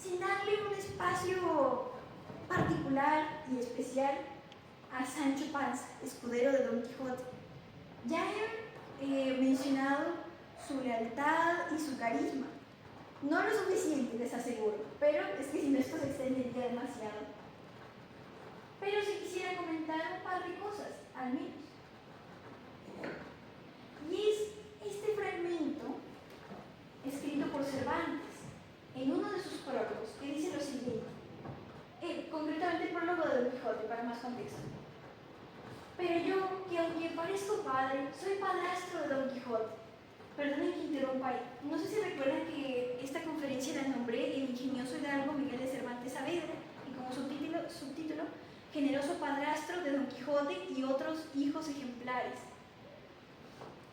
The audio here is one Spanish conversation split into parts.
sin darle un espacio particular y especial a Sancho Panza, escudero de Don Quijote. Ya he mencionado su lealtad y su carisma. No lo suficiente, les aseguro, pero es que si no esto se extendería demasiado. Pero sí quisiera comentar un par de cosas, al menos. Y es este fragmento escrito por Cervantes en uno de sus prólogos, que dice lo siguiente, concretamente el prólogo de Don Quijote, para más contexto. Pero yo, que aunque parezco padre, soy padrastro de Don Quijote. Perdonen que interrumpa ahí. No sé si recuerdan que esta conferencia la nombré El ingenioso hidalgo Miguel de Cervantes Saavedra, y como subtítulo, Generoso padrastro de Don Quijote y otros hijos ejemplares.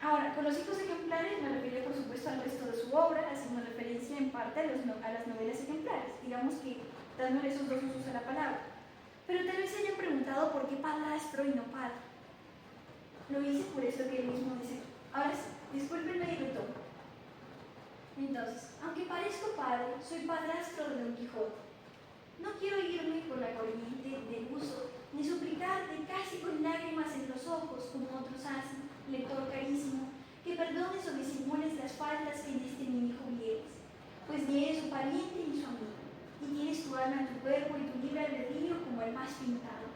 Ahora, con los hijos ejemplares me refiero por supuesto al resto de su obra, haciendo referencia en parte a las novelas ejemplares, digamos que dándole esos dos usos a la palabra. Pero tal vez se hayan preguntado por qué padrastro y no padre. Lo hice por eso que él mismo dice. Ahora sí, discúlpenme y retomo. Entonces, aunque parezco padre, soy padrastro de Don Quijote. No quiero irme por la corriente del uso, ni suplicarte casi con lágrimas en los ojos, como otros hacen, lector carísimo, que perdones o disimules las faltas que en este mi hijo vieres, pues ni eres su pariente ni su amigo, y tienes tu alma en tu cuerpo y tu libre albedrío como el más pintado.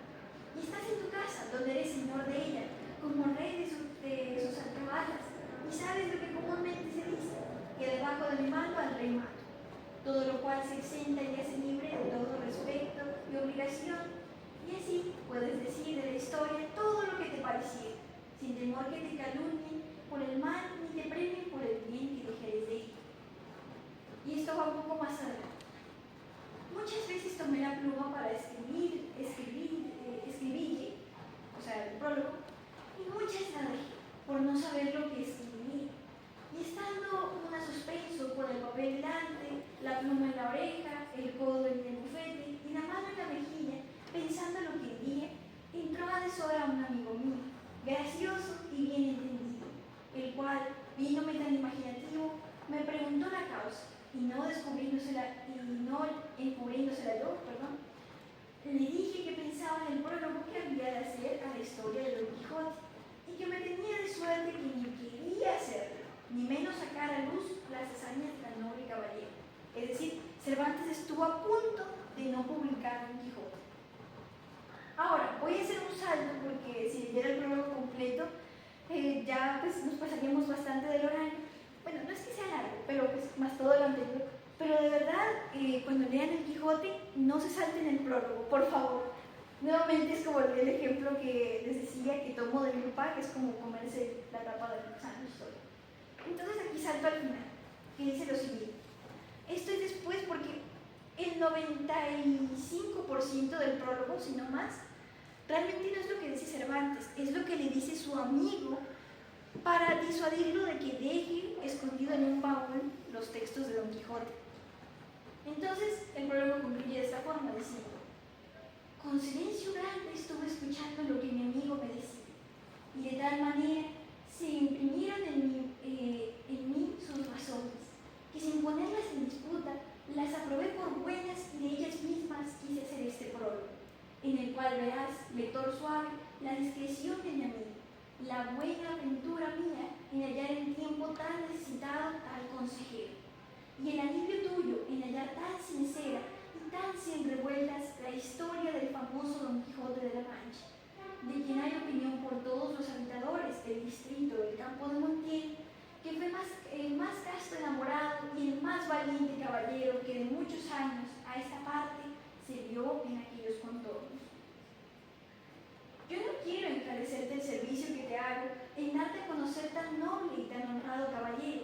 Y estás en tu casa, donde eres señor de ella, como rey de sus alcabalas, y sabes lo que comúnmente se dice, que debajo de mi mando al rey mato. Todo lo cual se exenta y hace libre de todo respeto y obligación, y así puedes decir de la historia todo lo que te pareciera, sin temor que te calumnien por el mal ni te premien por el bien que dijeres de ello. Y esto va un poco más adelante. Muchas veces tomé la pluma para escribir, o sea, el prólogo, y muchas la dejé por no saber lo que escribía. Y estando una suspenso con el papel delante, la pluma en la oreja, el codo en el bufete y la mano en la mejilla, pensando lo que diría, entró a deshora un amigo mío, gracioso y bien entendido, el cual, viéndome tan imaginativo, me preguntó la causa, y no encubriéndosela yo, le dije que pensaba en el prólogo que había de hacer a la historia de Don Quijote, y que me tenía de suerte que ni quería hacerlo, ni menos sacar a luz las hazañas de tan noble caballero. Es decir, Cervantes estuvo a punto de no publicar Don Quijote. Ahora, voy a hacer un salto porque si leyera el prólogo completo, ya pues, nos pasaríamos bastante del horario. Bueno, no es que sea largo, pero pues, más todo lo anterior. Pero de verdad, cuando lean el Quijote, no se salten el prólogo, por favor. Nuevamente es como el ejemplo que les decía que tomo de mi papá, que es como comerse la tapa del sándwich. Entonces aquí salto al final, que dice lo siguiente. Esto es después porque el 95% del prólogo, si no más, realmente no es lo que dice Cervantes, es lo que le dice su amigo para disuadirlo de que deje escondido en un baúl los textos de Don Quijote. Entonces el prólogo concluye de esta forma, diciendo: con silencio grande estuve escuchando lo que mi amigo me decía, y de tal manera se imprimieron en mí sus razones, que sin ponerlas en disputa, las aprobé por buenas y de ellas mismas quise hacer este prólogo, en el cual verás, lector suave, la discreción de mi amigo, la buena aventura mía en hallar en tiempo tan necesitado al consejero, y el alivio tuyo en hallar tan sincera y tan sin revueltas la historia del famoso Don Quijote de la Mancha, de quien hay opinión por todos los habitadores del distrito del Campo de Montiel, que fue el más casto enamorado y el más valiente caballero que de muchos años a esta parte se vio en aquellos contornos. Yo no quiero encarecerte el servicio que te hago en darte a conocer tan noble y tan honrado caballero,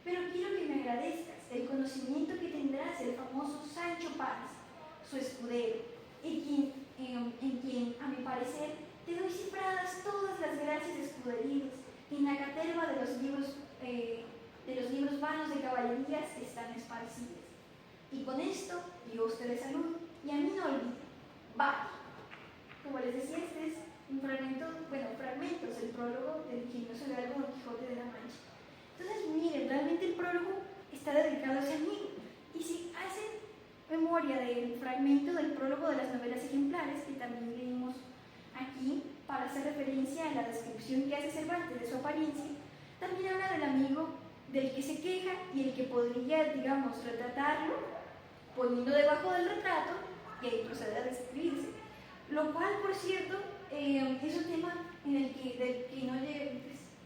pero quiero que me agradezcas el conocimiento que tendrás del famoso Sancho Panza, su escudero, en quien, a mi parecer, te doy cifradas todas las gracias escuderiles que en la caterva de los libros vanos de caballerías están esparcidas. Y con esto, Dios te dé salud, y a mí no olvide. Bye. Como les decía, este es un fragmentos del prólogo del ingenioso hidalgo Don Quijote de la Mancha. Entonces, miren, realmente el prólogo está dedicado a ese amigo. Y si hacen memoria del fragmento del prólogo de las novelas ejemplares que también leímos aquí para hacer referencia a la descripción que hace Cervantes de su apariencia. También habla del amigo del que se queja y el que podría, digamos, retratarlo poniendo debajo del retrato y ahí procede a describirse. Lo cual, por cierto, es un tema del que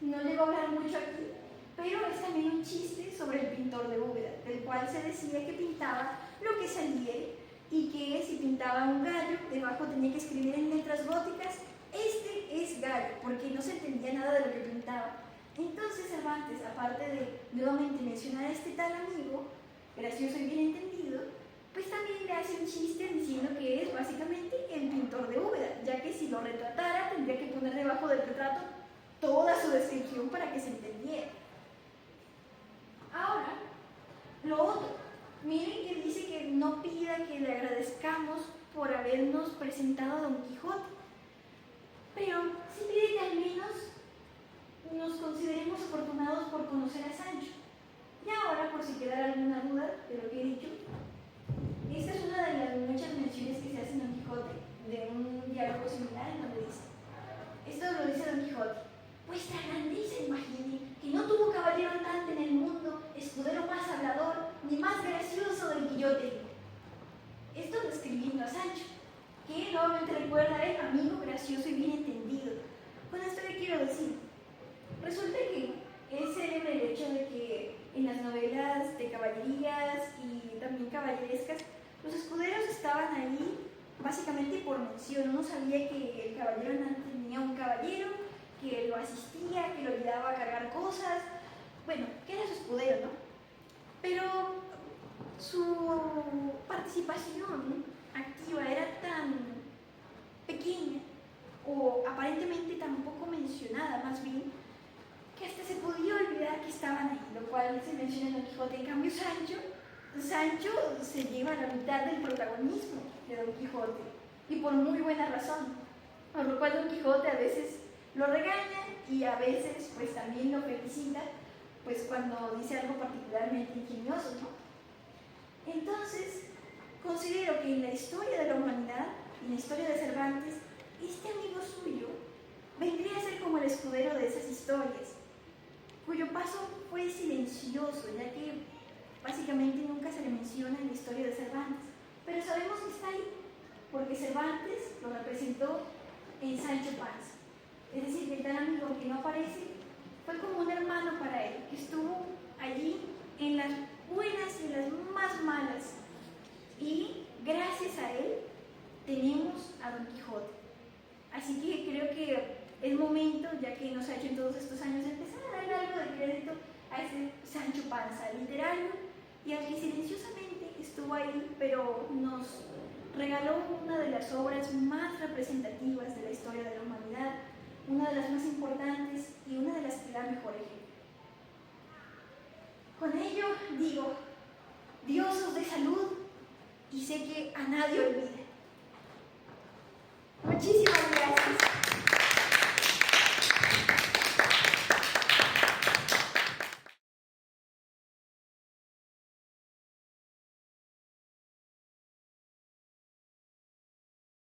no llego a hablar mucho aquí, pero es también un chiste sobre el pintor de Úbeda, del cual se decía que pintaba lo que saliera y que si pintaba un gallo, debajo tenía que escribir en letras góticas: este es gallo, porque no se entendía nada de lo que pintaba. Entonces Cervantes, aparte de nuevamente mencionar a este tal amigo, gracioso y bien entendido, pues también le hace un chiste diciendo que es básicamente el pintor de Úbeda, ya que si lo retratara tendría que poner debajo del retrato toda su descripción para que se entendiera. Ahora, lo otro, miren que dice que no pida que le agradezcamos por habernos presentado a Don Quijote, pero sí pide que al menos nos consideremos afortunados por conocer a Sancho. Y ahora, por si quedara alguna duda de lo que he dicho, esta es una de las muchas menciones que se hacen a Don Quijote, de un diálogo similar en donde dice, esto lo dice Don Quijote: vuestra grandeza imagine que no tuvo caballero andante en el mundo, escudero más hablador, ni más gracioso del que yo tengo. Esto describiendo a Sancho, que nuevamente recuerda a él amigo gracioso y bien entendido. Con esto que quiero decir, resulta que es célebre el hecho de que en las novelas de caballerías y también caballerescas, los escuderos estaban ahí básicamente por mención. Uno sabía que el caballero andante tenía un caballero que lo asistía, que lo ayudaba a cargar cosas, bueno, que era su escudero, ¿no? Pero su participación activa era tan pequeña, o aparentemente tan poco mencionada más bien, que hasta se podía olvidar que estaban ahí, lo cual se menciona en Don Quijote. En cambio, Sancho se lleva la mitad del protagonismo de Don Quijote, y por muy buena razón, por lo cual Don Quijote a veces lo regaña y a veces pues también lo felicita, pues cuando dice algo particularmente ingenioso, ¿no? Entonces, considero que en la historia de la humanidad, en la historia de Cervantes, este amigo suyo vendría a ser como el escudero de esas historias, cuyo paso fue silencioso, ya que básicamente nunca se le menciona en la historia de Cervantes, pero sabemos que está ahí, porque Cervantes lo representó en Sancho Panza. Es decir, que el tal amigo que no aparece fue como un hermano para él, que estuvo allí en las buenas y en las más malas. Y gracias a él tenemos a Don Quijote. Así que creo que es momento, ya que nos ha hecho en todos estos años, empezar a darle algo de crédito a ese Sancho Panza literario y al que silenciosamente estuvo ahí, pero nos regaló una de las obras más representativas de la historia de la humanidad, una de las más importantes y una de las que da mejor ejemplo. Con ello digo, Dios os dé salud y sé que a nadie olvide. Muchísimas gracias.